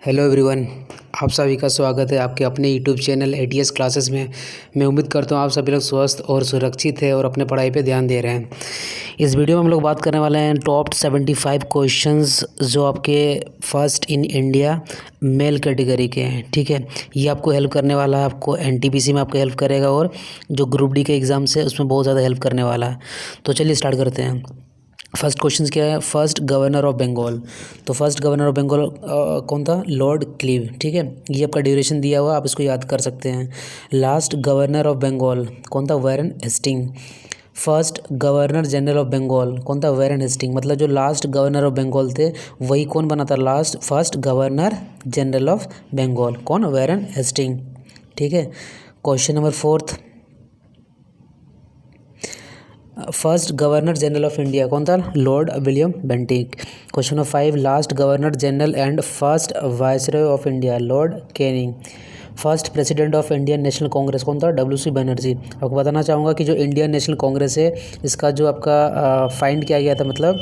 Hello everyone. आप सभी का स्वागत है आपके अपने यूट्यूब चैनल एटीएस क्लासेस में। मैं उम्मीद करता हूँ आप सभी लोग स्वस्थ और सुरक्षित है और अपने पढ़ाई पे ध्यान दे रहे हैं। इस वीडियो में हम लोग बात करने वाले हैं टॉप 75 क्वेश्चंस जो आपके first in India male category के हैं। ठीक है, ये आपको हेल्प करने वाला है, आपको एनटीपीसी में आपको हेल्प करेगा और जो ग्रुप डी के एग्ज़ाम्स है उसमें बहुत ज़्यादा हेल्प करने वाला है। तो चलिए स्टार्ट करते हैं। फर्स्ट क्वेश्चन क्या है? First governor of Bengal. तो फर्स्ट गवर्नर ऑफ बंगाल कौन था? Lord Clive. ठीक है, ये आपका ड्यूरेशन दिया हुआ, आप इसको याद कर सकते हैं। लास्ट गवर्नर ऑफ बंगाल कौन था? Warren Hastings. First governor general of Bengal कौन था? Warren Hastings. मतलब जो लास्ट गवर्नर ऑफ बंगाल थे वही कौन बना था? First governor general of Bengal कौन? Warren Hasting. ठीक है, question number fourth. First governor general of India कौन था? Lord William Bentinck. Question number 5। Last governor general and first viceroy of India Lord Canning. First president of Indian National Congress कौन था? W C Banerjee. आपको बताना चाहूँगा कि जो Indian National Congress है इसका जो आपका फाइंड किया गया था, मतलब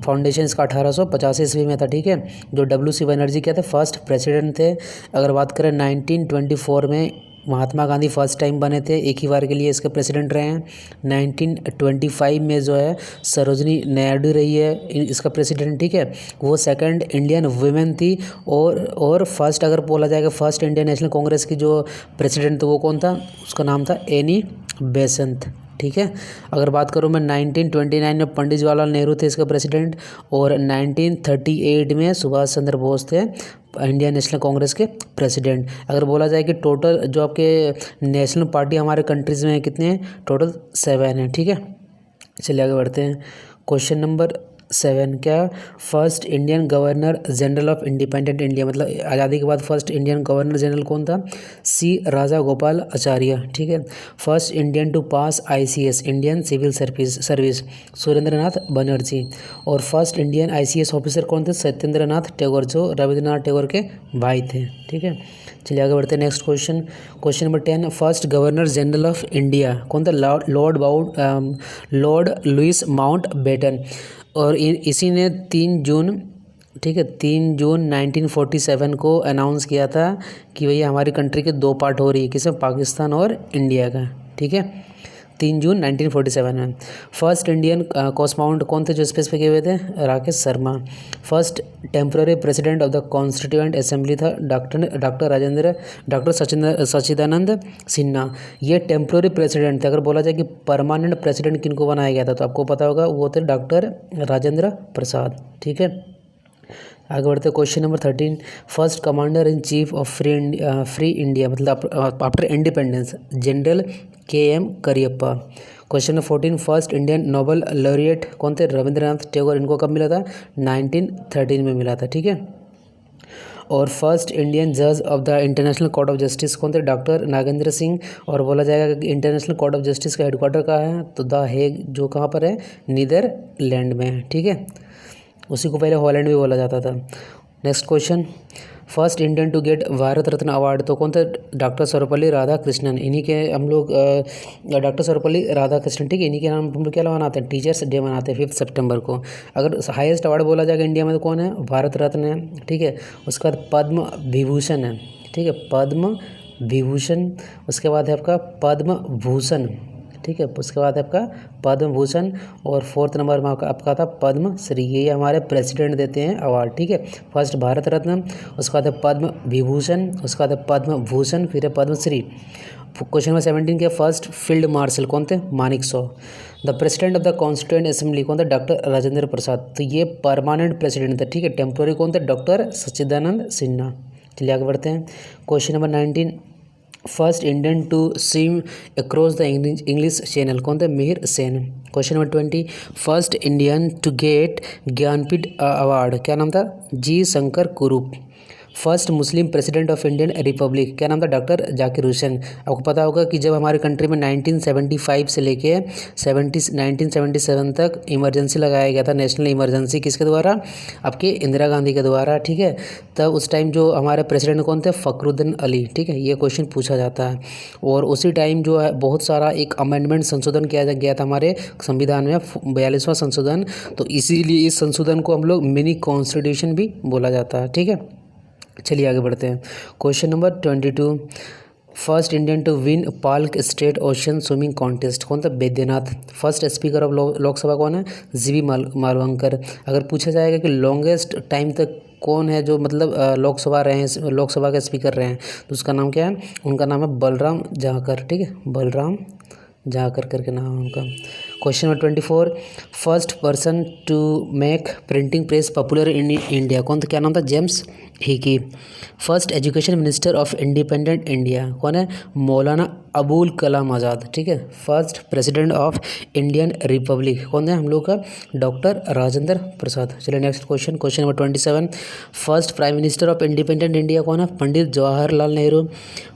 फाउंडेशन इसका 1885 ईस्वी में था। ठीक है, जो डब्ल्यू सी बनर्जी क्या थे? फर्स्ट प्रेसिडेंट थे। अगर बात करें 1924 में महात्मा गांधी फर्स्ट टाइम बने थे, एक ही बार के लिए इसके प्रेसिडेंट रहे हैं। 1925 में जो है सरोजनी नायडू रही है इसका प्रेसिडेंट। ठीक है, वो सेकंड इंडियन वुमेन थी। और फर्स्ट अगर बोला जाएगा फर्स्ट इंडियन नेशनल कांग्रेस की जो प्रेसिडेंट तो वो कौन था? उसका नाम था एनी बेसेंट। ठीक है, अगर बात करूँ मैं 1929 में पंडित जवाहरलाल नेहरू थे इसका प्रेसिडेंट। और 1938 में सुभाष चंद्र बोस थे इंडियन नेशनल कांग्रेस के प्रेसिडेंट। अगर बोला जाए कि टोटल जो आपके नेशनल पार्टी हमारे कंट्रीज़ में कितने हैं? टोटल 7 हैं। ठीक है, चलिए आगे बढ़ते हैं। क्वेश्चन नंबर 7 क्या? First Indian governor general of independent India, मतलब आज़ादी के बाद फर्स्ट इंडियन गवर्नर जनरल कौन था? सी राजा गोपाल आचार्य। ठीक है, first Indian to pass ICS Indian civil service Surendra Nath Banerjee. और फर्स्ट इंडियन आईसीएस ऑफिसर कौन थे? सत्येंद्र नाथ टैगोर, जो रविंद्रनाथ टैगोर के भाई थे। ठीक है, चलिए आगे बढ़ते हैं। Next question, question number 10। First governor general of India कौन था? Lord Louis Mountbatten. और इसी ने 3 जून, ठीक है, 3 जून 1947 को अनाउंस किया था कि भैया हमारी कंट्री के 2 पार्ट हो रही है, किसे? पाकिस्तान और इंडिया का। ठीक है, 3 जून 1947 में। फर्स्ट इंडियन कॉस्माउंट कौन थे जो स्पेसिफाई किए हुए थे? Rakesh Sharma. First temporary president of the constituent assembly था डॉक्टर सच्चिदानंद सिन्हा। ये टेम्पररी प्रेसिडेंट थे। अगर बोला जाए कि परमानेंट प्रेसिडेंट किनको बनाया गया था तो आपको पता होगा वो थे डॉक्टर राजेंद्र प्रसाद। ठीक है, आगे बढ़ते question number 13। First commander in chief of free India, मतलब after independence general K M. Cariappa. Question number 14। First Indian Nobel laureate कौन थे? रविंद्रनाथ टैगोर। इनको कब मिला था? 1913 में मिला था। ठीक है, और फर्स्ट इंडियन जज of the international court of justice कौन थे? डॉक्टर नागेंद्र सिंह। और बोला जाएगा कि इंटरनेशनल कोर्ट ऑफ जस्टिस का हेडक्वार्टर कहाँ है? तो द हेग, जो कहाँ पर है? नीदरलैंड में है। ठीक है, उसी को पहले हॉलैंड भी बोला जाता था। Next question. First Indian to get Bharat Ratna award तो कौन थे? डॉक्टर सर्वपल्ली राधाकृष्णन। इन्हीं के हम लोग डॉक्टर सर्वपल्ली राधाकृष्णन, ठीक है, इन्हीं के नाम हम लोग क्या मनाते हैं? टीचर्स डे मनाते हैं 5 सितंबर को। अगर हाईएस्ट अवार्ड बोला जाएगा इंडिया में तो कौन है? भारत रत्न है। ठीक है, उसके बाद पद्म विभूषण है। ठीक है, पद्म विभूषण। उसके बाद है आपका पद्म भूषण। ठीक है, उसके बाद आपका पद्म भूषण। और 4th नंबर में आपका था पद्म श्री। ये हमारे प्रेसिडेंट देते हैं अवार्ड। ठीक है, फर्स्ट भारत रत्न, उसके बाद है पद्म विभूषण, उसके बाद है पद्म भूषण, फिर है पद्म श्री। क्वेश्चन नंबर 17 के फर्स्ट फील्ड मार्शल कौन थे? Manik Shaw. The president of the constituent assembly कौन थे? डॉक्टर राजेंद्र प्रसाद। तो ये परमानेंट प्रेसिडेंट थे। ठीक है, टेम्पोररी कौन थे? डॉक्टर सच्चिदानंद सिन्हा। चलिए आगे बढ़ते हैं। Question number 19। First Indian to swim across the English Channel कौन थे? Mihir Sen. Question number 20। First Indian to get Jnanpith award क्या नाम था? G Shankar Kurup. First Muslim president of Indian republic क्या नाम था? डॉक्टर जाकिर हुसैन। आपको पता होगा कि जब हमारे कंट्री में 1975 से लेके 1977 तक इमरजेंसी लगाया गया था, नेशनल इमरजेंसी, किसके द्वारा? आपके इंदिरा गांधी के द्वारा। ठीक है, तब उस टाइम जो हमारे प्रेसिडेंट कौन थे? फ़खरुद्दीन अली। ठीक है, ये क्वेश्चन पूछा जाता है। और उसी टाइम जो है बहुत सारा एक अमेंडमेंट संशोधन किया गया था हमारे संविधान में, 42वां संशोधन। तो इसीलिए इस संशोधन को हम लोग मिनी कॉन्स्टिट्यूशन भी बोला जाता है। ठीक है, चलिए आगे बढ़ते हैं। Question number 22, first Indian to win Palk strait ocean swimming contest कौन था? Baidyanath. First speaker of Lok Sabha कौन है? जीवी मालवंकर। अगर पूछा जाएगा कि लॉन्गेस्ट टाइम तक कौन है जो मतलब लोकसभा के स्पीकर रहे हैं, तो उसका नाम क्या है? उनका नाम है बलराम जाकर। ठीक है, बलराम जाकर करके नाम है उनका। Question number 24, first person to make printing press popular in India कौन था? क्या नाम था? James Hicky. First education minister of independent India कौन है? मौलाना अबुल कलाम आज़ाद। ठीक है, first president of Indian republic कौन है हम लोग का? डॉक्टर राजेंद्र प्रसाद। चलिए next question, question number 27, first prime minister of independent India कौन है? Pandit Jawaharlal Nehru.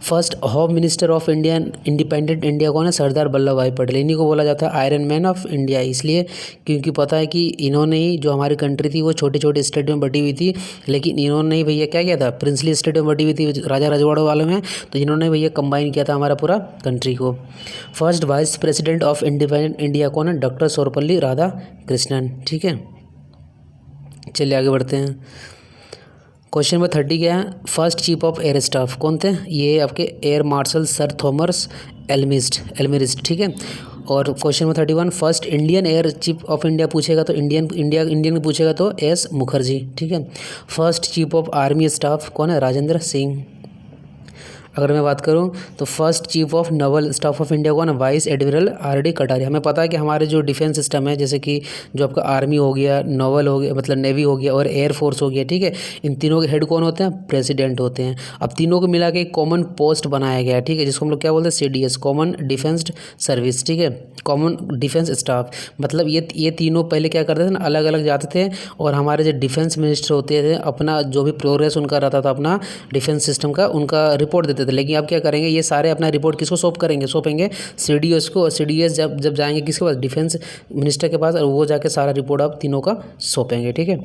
First home minister of independent India कौन है? सरदार वल्लभ भाई पटेल। इन्हीं को बोला जाता है आयरन मैन ऑफ इंडिया, इसलिए क्योंकि पता है कि इन्होंने ही, जो हमारी कंट्री थी वो छोटे छोटे स्टेट में बटी हुई थी, लेकिन इन्होंने ही भैया क्या किया था? प्रिंसली स्टेट में बटी हुई थी राजा रजवाड़ों वालों में, तो इन्होंने भैया कंबाइन किया था हमारा पूरा कंट्री को। First vice president of independent India कौन है? डॉक्टर सर्वपल्ली राधाकृष्णन। ठीक है, चलिए आगे बढ़ते हैं। क्वेश्चन नंबर 30 क्या है? First chief of air staff कौन थे? ये आपके एयर मार्शल सर थॉमस एल्मिरिस्ट। ठीक है, और question number 31, first Indian air chief of India पूछेगा तो इंडियन में पूछेगा तो एस मुखर्जी। ठीक है, first chief of army staff कौन है? राजेंद्र सिंह। अगर मैं बात करूं तो first chief of naval staff of India कौन है? Vice admiral R D. कटारिया। हमें पता है कि हमारे जो डिफेंस सिस्टम है, जैसे कि जो आपका आर्मी हो गया, नवल हो गया मतलब नेवी हो गया, और एयरफोर्स हो गया, ठीक है, इन तीनों के हेड कौन होते हैं? प्रेसिडेंट होते हैं। अब तीनों को मिला के एक कॉमन पोस्ट बनाया गया है, ठीक है, जिसको हम लोग क्या बोलते हैं? CDS, common defence service. ठीक है, कॉमन डिफेंस स्टाफ। मतलब ये तीनों पहले क्या करते थे ना, अलग अलग जाते थे, और हमारे जो डिफेंस मिनिस्टर होते थे अपना जो भी प्रोग्रेस उनका रहता था अपना डिफेंस सिस्टम का, उनका रिपोर्ट देते थे। लेकिन अब क्या करेंगे, ये सारे अपना रिपोर्ट किसको सौंपेंगे? CDS को। और CDS जब जाएंगे किसके पास? डिफेंस मिनिस्टर के पास, और वो जाके सारा रिपोर्ट आप तीनों का सौंपेंगे। ठीक है,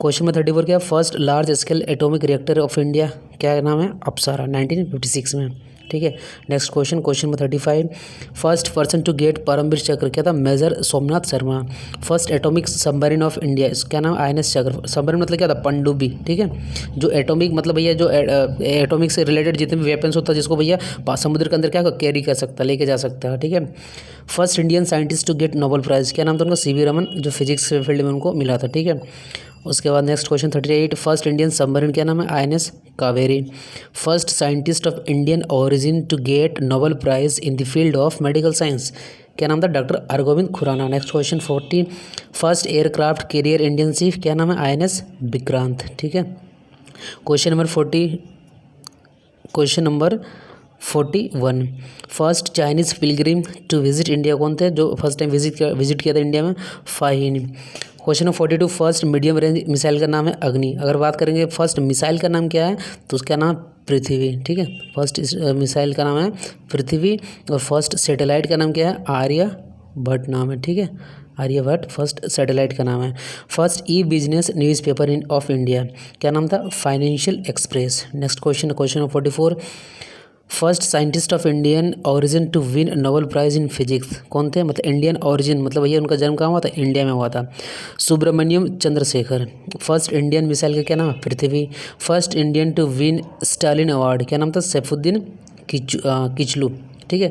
क्वेश्चन नंबर 34 क्या? First large scale atomic reactor of India क्या नाम है? अप्सरा, 1956 में। ठीक है, next question, question number 35, first person to get Param Vir Chakra क्या था? Major Somnath Sharma. First atomic submarine of India, इसका नाम INS चक्र। सबमरीन मतलब क्या था? पनडुब्बी। ठीक है, जो एटॉमिक मतलब भैया जो एटॉमिक से रिलेटेड जितने भी वेपन्स होता है, जिसको भैया समुद्र के अंदर क्या कैरी कर सकता है, लेके जा सकता है। ठीक है, first Indian scientist to get Nobel prize क्या नाम था उनका? CV रमन, जो फिजिक्स के फील्ड में उनको मिला था। ठीक है, उसके बाद next question 38, first Indian submarine क्या नाम है? INS Kaveri. First scientist of Indian origin to get Nobel prize in the field of medical science क्या नाम था? Doctor Hargobind Khorana. Next question 40, first aircraft carrier Indian ship क्या नाम है? INS विक्रांत। ठीक है, question number 41, first Chinese pilgrim to visit India कौन थे? जो फर्स्ट टाइम विजिट किया था इंडिया में? Fahien. Question number 42, first medium range missile का नाम है अग्नि। अगर बात करेंगे फर्स्ट मिसाइल का नाम क्या है, तो उसका नाम पृथ्वी। ठीक है, फर्स्ट मिसाइल का नाम है पृथ्वी, और फर्स्ट सैटेलाइट का नाम क्या है? आर्यभट्ट नाम है। ठीक है, आर्यभट्ट फर्स्ट सैटेलाइट का नाम है। First business newspaper in of India क्या नाम था? Financial Express. Next question, question number 44, first scientist of Indian origin to win Nobel prize in physics कौन थे? मतलब इंडियन ओरिजिन मतलब भैया उनका जन्म कहाँ हुआ था? इंडिया में हुआ था। Subramanyam Chandrasekhar. First Indian missile का क्या नाम है? Prithvi. First Indian to win Stalin award क्या नाम था? सैफुद्दीन किचलू। ठीक है,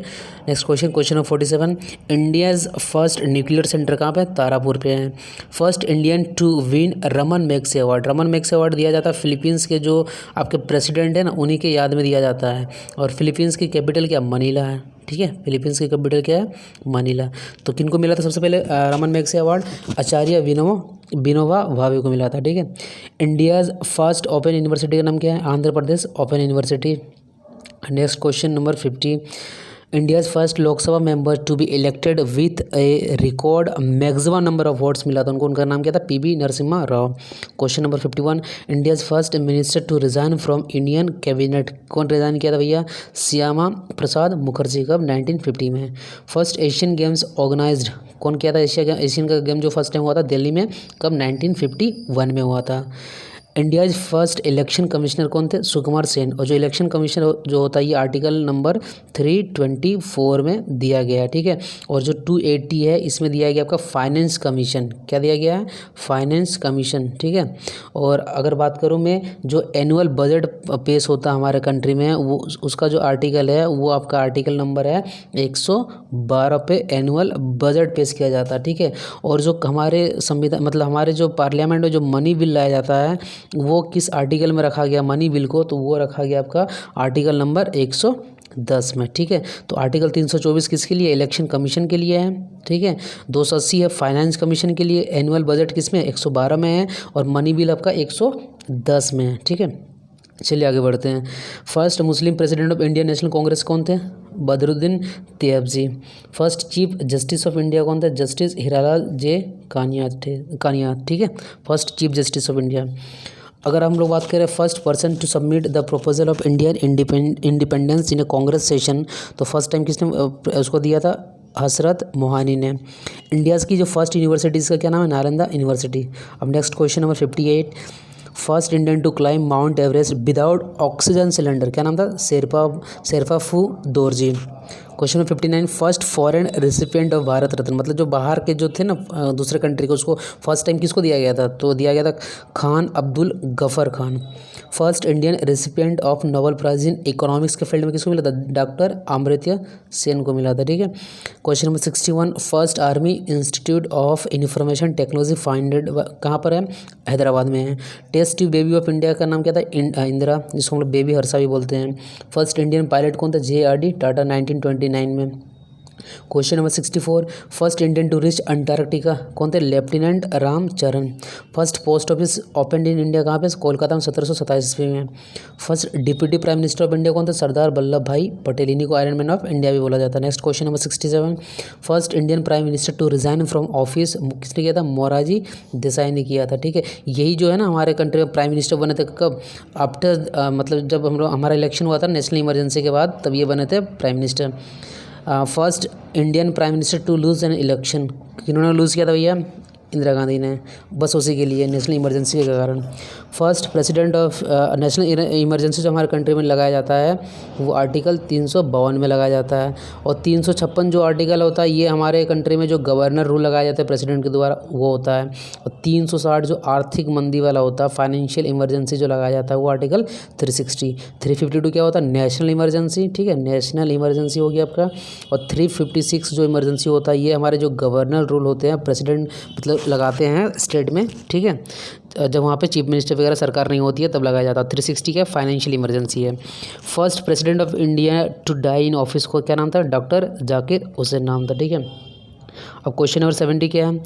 next question, question number 47, India's first nuclear centre कहाँ पे? तारापुर पे है। First Indian to win Ramon Magsaysay award. Ramon Magsaysay award दिया जाता है फिलीपींस के जो आपके प्रेसिडेंट है ना, उन्हीं के याद में दिया जाता है। और फिलीपींस की कैपिटल क्या? मनीला है। ठीक है, फिलीपींस की कैपिटल क्या है? मनीला। तो किनको मिला था सबसे पहले रमन मैग्सेसे अवार्ड? आचार्य विनोबा भावे को मिला था। ठीक है, इंडियाज़ फर्स्ट ओपन यूनिवर्सिटी का नाम क्या है? Andhra Pradesh open university. Next question number 50, India's first Lok Sabha member to be elected with a record maximum number of votes मिला था उनको, उनका नाम क्या था? PV Narasimha Rao. Question number 51, India's first minister to resign from Indian cabinet कौन रिज़ाइन किया था भैया? श्यामा प्रसाद मुखर्जी। कब? 1950 में। फर्स्ट एशियन गेम्स ऑर्गेनाइज्ड कौन किया था? एशियन का गेम जो फर्स्ट टाइम हुआ था दिल्ली में, कब? 1951 में हुआ था। इंडियाज फर्स्ट इलेक्शन कमिश्नर कौन थे? सुकुमार सेन। और जो इलेक्शन कमिश्नर जो होता है ये आर्टिकल नंबर 324 में दिया गया है, ठीक है। और जो 280 है इसमें दिया गया आपका फाइनेंस कमीशन। क्या दिया गया है? फाइनेंस कमीशन, ठीक है। और अगर बात करूँ मैं, जो एनुअल बजट पेश होता है हमारे कंट्री में, वो उसका जो आर्टिकल है वो आपका आर्टिकल नंबर है 112 पे एनुअल बजट पेश किया जाता है, ठीक है। और जो हमारे संविधान मतलब हमारे जो पार्लियामेंट में जो मनी बिल लाया जाता है वो किस आर्टिकल में रखा गया मनी बिल को? तो वो रखा गया आपका आर्टिकल नंबर 110 में, ठीक है। तो आर्टिकल 324 किसके लिए? इलेक्शन कमीशन के लिए है, ठीक है। 280 है फाइनेंस कमीशन के लिए। एनुअल बजट किस में? 112 में है। और मनी बिल आपका 110 में है, ठीक है। चलिए आगे बढ़ते हैं। First Muslim president of Indian National Congress कौन थे? Badruddin Tyabji. First chief justice of India कौन थे? जस्टिस हीरालाल जे कानियात, ठीक है। First chief justice of India. अगर हम लोग बात करें first person to submit the proposal of Indian independence in a Congress session, तो फर्स्ट टाइम किसने उसको दिया था? हसरत मोहानी ने। इंडियाज़ की जो फर्स्ट यूनिवर्सिटीज़ का क्या नाम है? नालंदा यूनिवर्सिटी। अब next question number 58। First Indian to climb mount Everest without oxygen cylinder, क्या नाम था? Sherpa Phu Dorji. Question number 59। First foreign recipient of Bharat Ratna, मतलब जो बाहर के जो थे ना दूसरे कंट्री को, उसको फर्स्ट टाइम किसको दिया गया था? तो दिया गया था Khan Abdul Ghaffar Khan. First Indian recipient of Nobel prize in economics के फील्ड में किसको मिला था? डॉक्टर अमर्त्य सेन को मिला था, ठीक है। Question number 61। First army institute of information technology founded कहाँ पर है? हैदराबाद में है। Test tube baby of India का नाम क्या था? इंदिरा, जिसको हम लोग बेबी हर्षा भी बोलते हैं। फर्स्ट इंडियन पायलट कौन था? JRD टाटा 1929 में। Question number 64। First Indian to reach Antarctica कौन थे? Lieutenant Ramcharan. First post office open in India कहाँ पे? कोलकाता में 1727 ईस्वी में। First deputy prime minister of India कौन थे? सरदार वल्लभ भाई पटेल। इन्हीं को आयरन मैन ऑफ इंडिया भी बोला जाता है। Next question number 67। First Indian prime minister to resign from office किसने किया था? मोरारजी देसाई ने किया था, ठीक है। यही जो है ना हमारे कंट्री में प्राइम मिनिस्टर बने थे कब? आफ्टर मतलब जब हम लोग हमारा इलेक्शन हुआ था नेशनल इमरजेंसी के बाद, तब ये बने थे prime minister. First Indian prime minister to lose an election, किन्होंने लूज़ किया था भैया? इंदिरा गांधी ने, बस उसी के लिए नेशनल इमरजेंसी के कारण। First president of national emergency जो हमारे कंट्री में लगाया जाता है वो आर्टिकल 352 में लगाया जाता है। और 356 जो आर्टिकल होता है ये हमारे कंट्री में जो गवर्नर रूल लगाया जाता है प्रेसिडेंट के द्वारा वो होता है। और 360 जो आर्थिक मंदी वाला होता है फाइनेंशियल इमरजेंसी जो लगाया जाता है वो आर्टिकल 360। 352 क्या होता है? नेशनल इमरजेंसी, ठीक है, नेशनल इमरजेंसी हो गया आपका। और 356 जो इमरजेंसी होता है ये हमारे जो गवर्नर रूल होते हैं प्रेसिडेंट मतलब लगाते हैं स्टेट में, ठीक है, जब वहाँ पे चीफ मिनिस्टर वगैरह सरकार नहीं होती है तब लगाया जाता है। 360 क्या? फाइनेंशियल इमरजेंसी है। First president of India to die in office को क्या नाम था? डॉक्टर जाकिर हुसैन नाम था, ठीक है। अब क्वेश्चन नंबर 70 क्या है?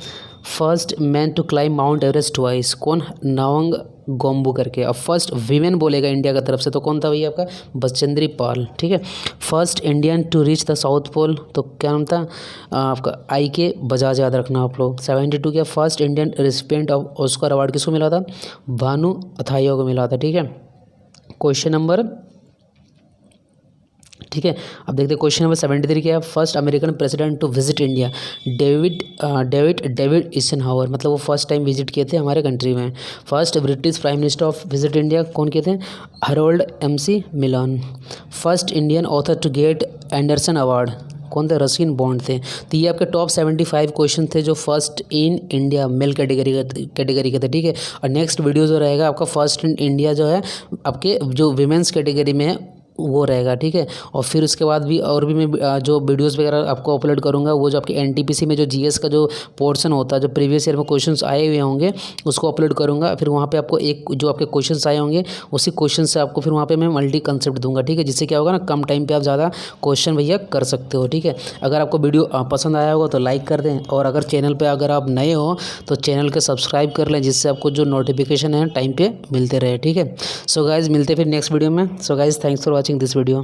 First man to climb mount Everest twice, कौन? नवंग गोम्बू करके। अब फर्स्ट वीमेन बोलेगा इंडिया की तरफ से तो कौन था भैया आपका? बचेंद्री पाल, ठीक है। First Indian to reach the South Pole तो क्या नाम था आपका? IK बजाज, याद रखना आप लोग। 72 क्या? First Indian recipient of Oscar award किसको मिला था? भानु अथाया को मिला था, ठीक है। क्वेश्चन नंबर, ठीक है, अब देखते हैं क्वेश्चन नंबर 73 क्या है? First American president to visit India David Eisenhower, मतलब वो फर्स्ट टाइम विजिट किए थे हमारे कंट्री में। First British prime minister of visit India कौन किए थे? हरोल्ड MC मिलन। First Indian author to get Andersen award कौन थे? रस्किन बॉन्ड थे। तो ये आपके टॉप 75 क्वेश्चन थे जो first in India male category के थे, ठीक है। और नेक्स्ट वीडियो जो रहेगा आपका फर्स्ट इन इंडिया जो है आपके जो विमेंस कैटेगरी में है वो रहेगा, ठीक है। और फिर उसके बाद भी और भी मैं जो वीडियोस वगैरह आपको अपलोड करूँगा वो जो आपके NTPC में जो GS का जो पोर्शन होता है जो प्रीवियस ईयर में क्वेश्चंस आए हुए होंगे उसको अपलोड करूँगा। फिर वहाँ पे आपको एक जो आपके क्वेश्चंस आए होंगे उसी क्वेश्चन से आपको फिर वहाँ पे मैं मल्टी कंसेप्ट दूंगा, ठीक है, जिससे क्या होगा ना कम टाइम पर आप ज़्यादा क्वेश्चन भैया कर सकते हो, ठीक है। अगर आपको वीडियो पसंद आया होगा तो लाइक कर दें, और अगर चैनल पर अगर आप नए हो तो चैनल को सब्सक्राइब कर लें जिससे आपको जो नोटिफिकेशन है टाइम पर मिलते रहे, ठीक है। सो गाइज़ मिलते फिर नेक्स्ट वीडियो में। So guys thanks for watching this video.